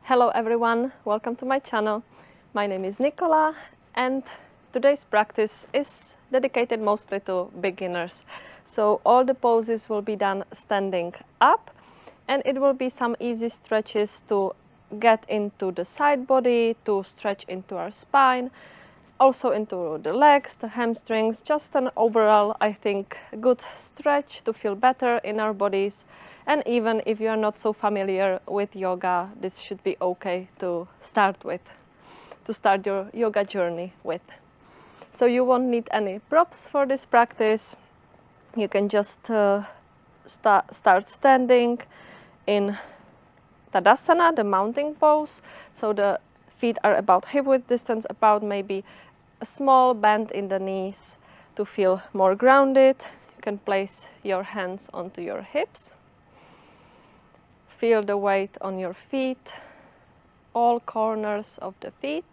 Hello everyone, welcome to my channel. My name is Nicola and today's practice is dedicated mostly to beginners. So all the poses will be done standing up and it will be some easy stretches to get into the side body, to stretch into our spine, also into the legs, the hamstrings, just an overall, I think, good stretch to feel better in our bodies. And even if you are not so familiar with yoga, this should be okay to start with, to start your yoga journey with. So you won't need any props for this practice. You can just start standing in Tadasana, the mounting pose. So the feet are about hip-width distance, about maybe a small bend in the knees to feel more grounded. You can place your hands onto your hips. Feel the weight on your feet, all corners of the feet.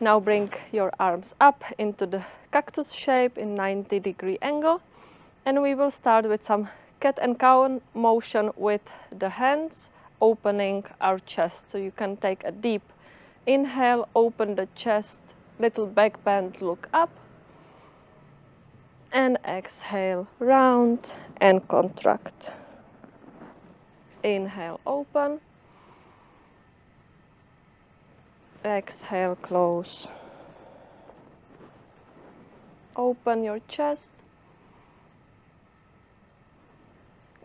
Now bring your arms up into the cactus shape in 90-degree angle. And we will start with some cat and cow motion with the hands, opening our chest. So you can take a deep inhale, open the chest, little back bend, look up. And exhale, round and contract. Inhale, open. Exhale, close. Open your chest.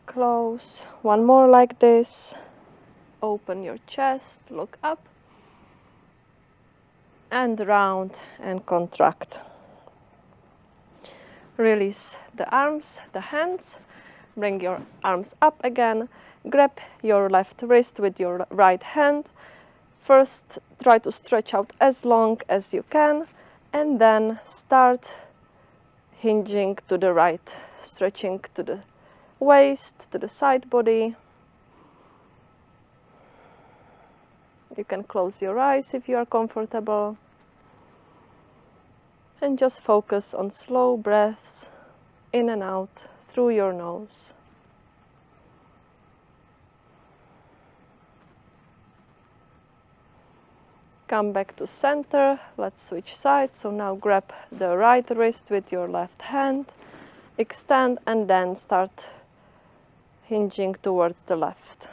Close. One more like this. Open your chest, look up. And round and contract. Release the arms, the hands. Bring your arms up again. Grab your left wrist with your right hand. First, try to stretch out as long as you can, and then start hinging to the right, stretching to the waist, to the side body. You can close your eyes if you are comfortable. And just focus on slow breaths in and out through your nose. Come back to center. Let's switch sides. So now grab the right wrist with your left hand, extend, and then start hinging towards the left.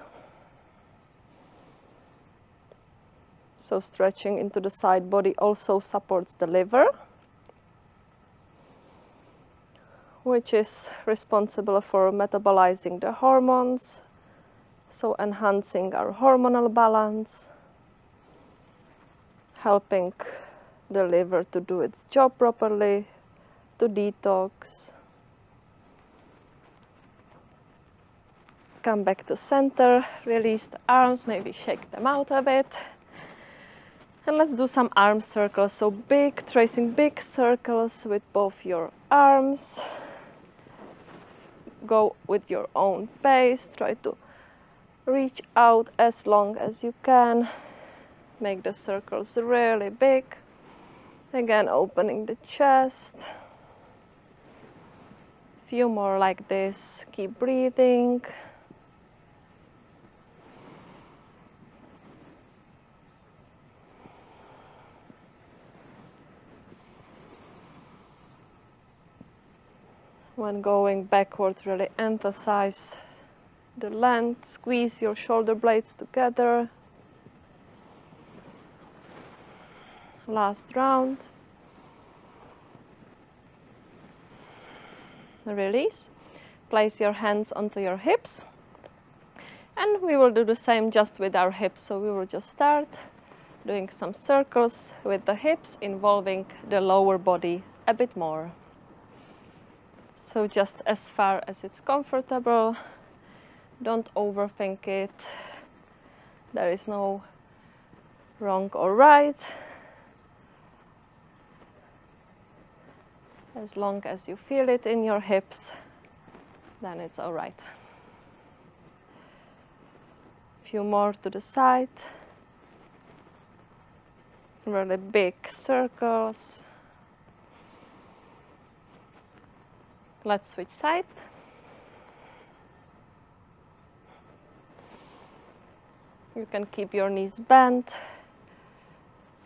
So stretching into the side body also supports the liver, which is responsible for metabolizing the hormones, so enhancing our hormonal balance, helping the liver to do its job properly, to detox. Come back to center, release the arms, maybe shake them out a bit. And let's do some arm circles. So tracing big circles with both your arms. Go with your own pace, try to reach out as long as you can. Make the circles really big. Again, opening the chest. Few more like this. Keep breathing. When going backwards, really emphasize the length. Squeeze your shoulder blades together. Last round. Release. Place your hands onto your hips. And we will do the same just with our hips. So we will just start doing some circles with the hips, involving the lower body a bit more. So just as far as it's comfortable. Don't overthink it. There is no wrong or right. As long as you feel it in your hips, then it's all right. Few more to the side. Really big circles. Let's switch side. You can keep your knees bent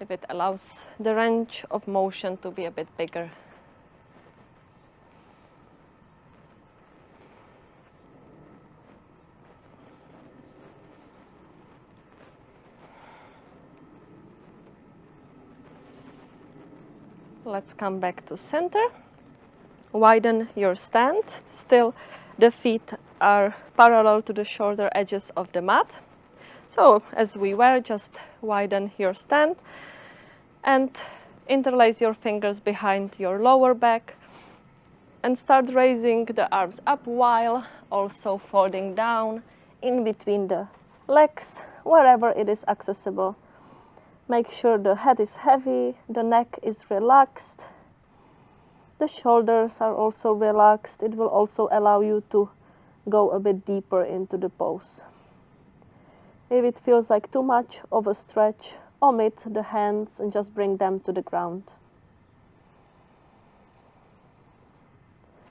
if it allows the range of motion to be a bit bigger. Let's come back to center. Widen your stand. Still, the feet are parallel to the shoulder edges of the mat. So, as we were, just widen your stand and interlace your fingers behind your lower back and start raising the arms up while also folding down in between the legs, wherever it is accessible. Make sure the head is heavy, the neck is relaxed, the shoulders are also relaxed. It will also allow you to go a bit deeper into the pose. If it feels like too much of a stretch, omit the hands and just bring them to the ground.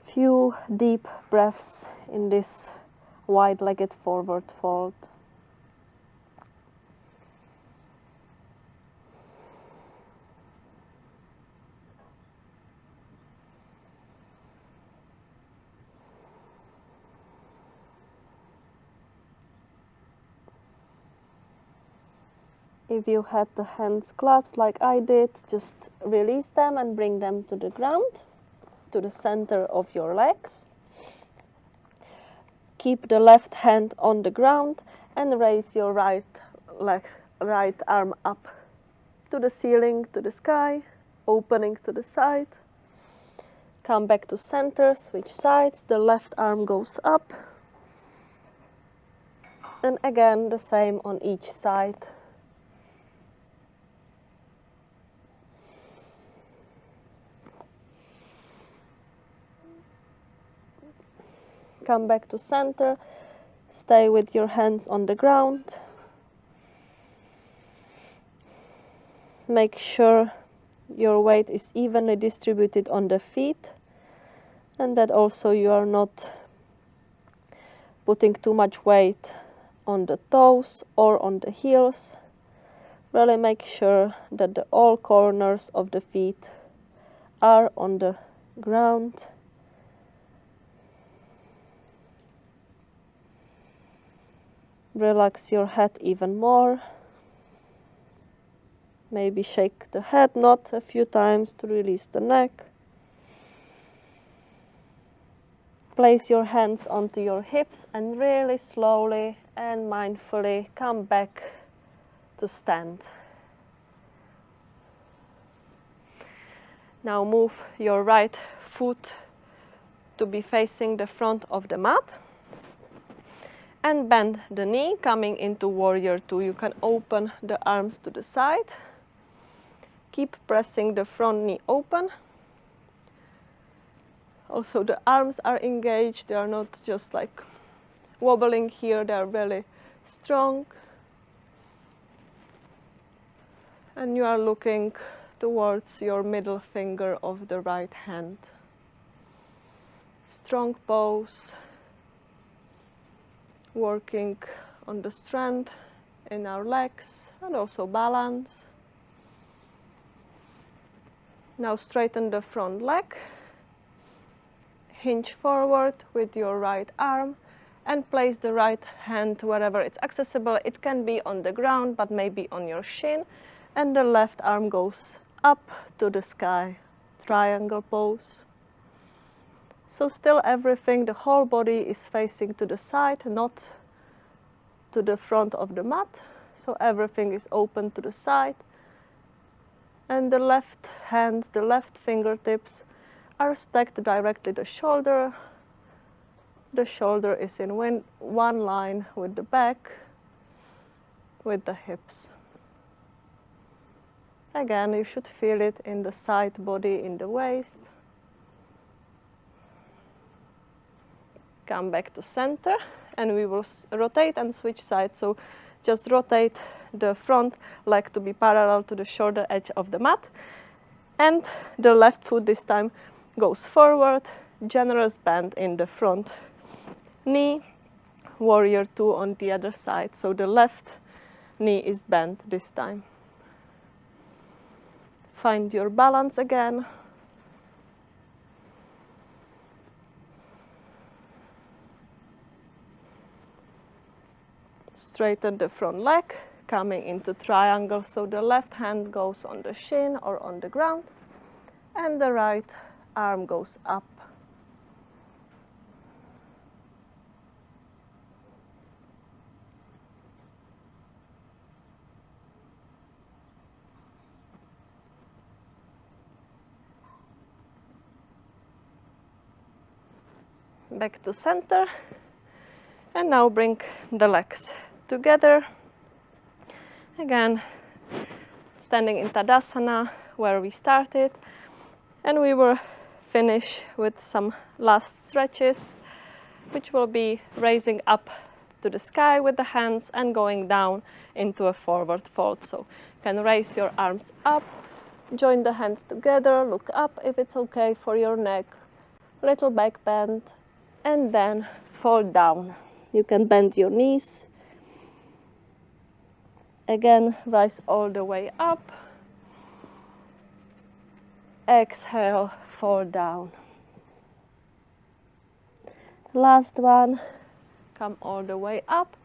Few deep breaths in this wide-legged forward fold. If you had the hands clasped like I did, just release them and bring them to the ground, to the center of your legs. Keep the left hand on the ground and raise your right arm up to the ceiling, to the sky, opening to the side. Come back to center, switch sides, the left arm goes up. And again, the same on each side. Come back to center, stay with your hands on the ground. Make sure your weight is evenly distributed on the feet and that also you are not putting too much weight on the toes or on the heels. Really make sure that all corners of the feet are on the ground. Relax your head even more. Maybe shake the head not a few times to release the neck. Place your hands onto your hips and really slowly and mindfully come back to stand. Now move your right foot to be facing the front of the mat. And bend the knee, coming into warrior two. You can open the arms to the side. Keep pressing the front knee open. Also the arms are engaged. They are not just like wobbling here. They are really strong. And you are looking towards your middle finger of the right hand. Strong pose. Working on the strength in our legs and also balance. Now straighten the front leg. Hinge forward with your right arm and place the right hand wherever it's accessible. It can be on the ground, but maybe on your shin. And the left arm goes up to the sky. Triangle pose. So still everything, the whole body is facing to the side, not to the front of the mat. So everything is open to the side. And the left hand, the left fingertips are stacked directly to the shoulder. The shoulder is in one line with the back, with the hips. Again, you should feel it in the side body, in the waist. Come back to center and we will rotate and switch sides. So just rotate the front leg to be parallel to the shoulder edge of the mat. And the left foot this time goes forward, generous bend in the front knee, warrior two on the other side. So the left knee is bent this time. Find your balance again. Straighten the front leg, coming into triangle, so the left hand goes on the shin or on the ground, and the right arm goes up. Back to center, and now bring the legs together. Again, standing in Tadasana where we started, and we will finish with some last stretches, which will be raising up to the sky with the hands and going down into a forward fold. So you can raise your arms up, join the hands together, look up if it's okay for your neck, little back bend, and then fold down. You can bend your knees. Again, rise all the way up. Exhale, fall down. Last one, come all the way up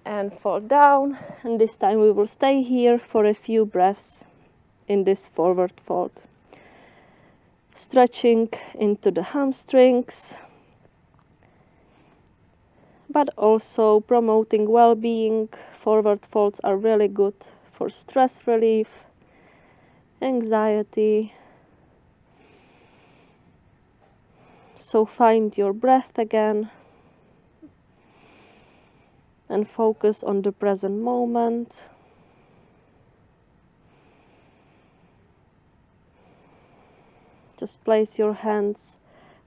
and fall down. And this time we will stay here for a few breaths in this forward fold. Stretching into the hamstrings, but also promoting well-being. Forward folds are really good for stress relief, anxiety. So find your breath again and focus on the present moment. Just place your hands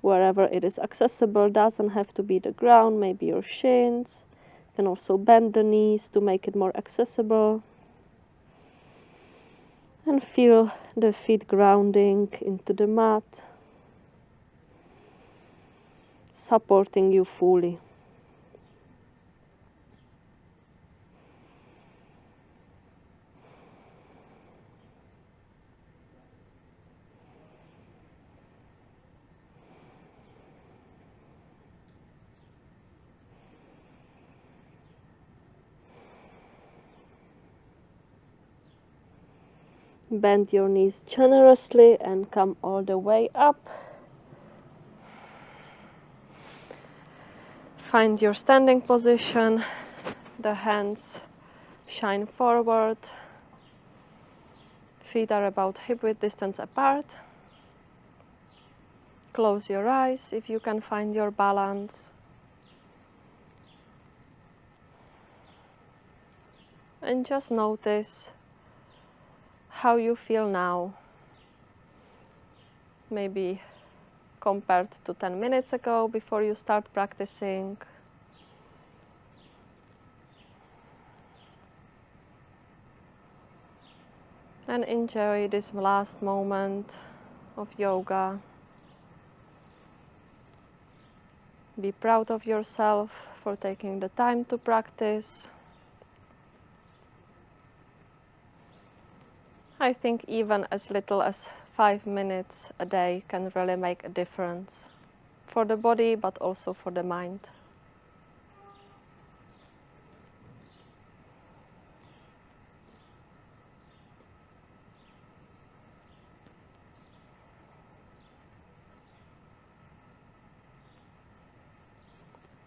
wherever it is accessible. Doesn't have to be the ground, maybe your shins. You can also bend the knees to make it more accessible. And feel the feet grounding into the mat, supporting you fully. Bend your knees generously and come all the way up. Find your standing position. The hands shine forward. Feet are about hip-width distance apart. Close your eyes if you can find your balance. And just notice how you feel now, maybe compared to 10 minutes ago before you start practicing. And enjoy this last moment of yoga. Be proud of yourself for taking the time to practice. I think even as little as 5 minutes a day can really make a difference for the body, but also for the mind.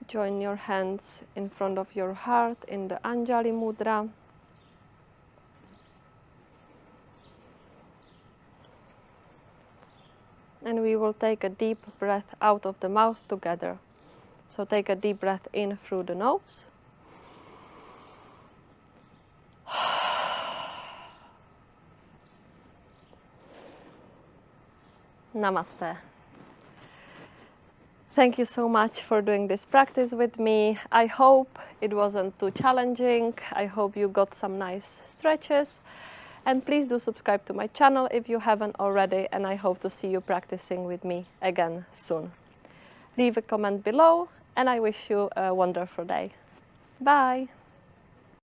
Join your hands in front of your heart in the Anjali Mudra. And we will take a deep breath out of the mouth together. So take a deep breath in through the nose. Namaste. Thank you so much for doing this practice with me. I hope it wasn't too challenging. I hope you got some nice stretches. And please do subscribe to my channel if you haven't already, and I hope to see you practicing with me again soon. Leave a comment below, and I wish you a wonderful day. Bye!